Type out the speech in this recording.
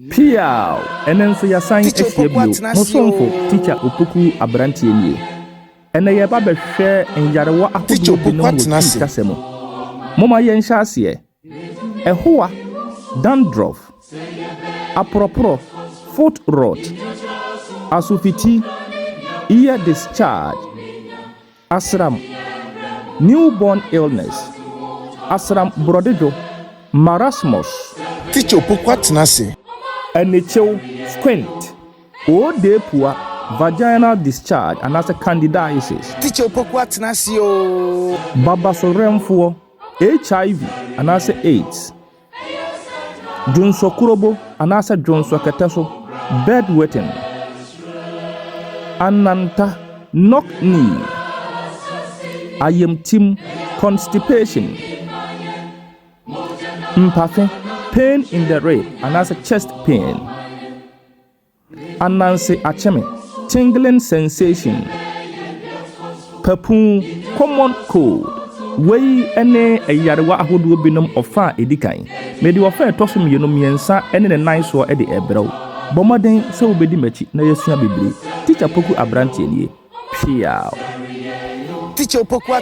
Pia, and then so your sign Musonfo, teacher Opoku Abrantienie. And a yabba share in Yarawa Kasemo. Mama Yen Shasie, a hoa, dandruff, a propro, foot rot, asufiti, ear discharge, asram, newborn illness, asram brodido, marasmus. Teacher Opoku and the chill squint, or de poor vaginal discharge, and as a candidiasis. Teacher Opoku Babasorem HIV, and as AIDS. Jonso Kurobo, and as a Jonso Kataso, bedwetting. Ananta, knock knee. I am Tim, constipation. Mpafe, pain in the rib, and as a chest pain. Anansi acheme, tingling sensation. Papoon, common cold. Way ene a yarwa ahodo binom ofa edikan. Me de ofa etosum yenom yensa ene ne nice wo e de ebrew. Bomaden se obedi machi na yesua bebre. Teacher Opoku Abrantienie. Pia. Teacher Opoku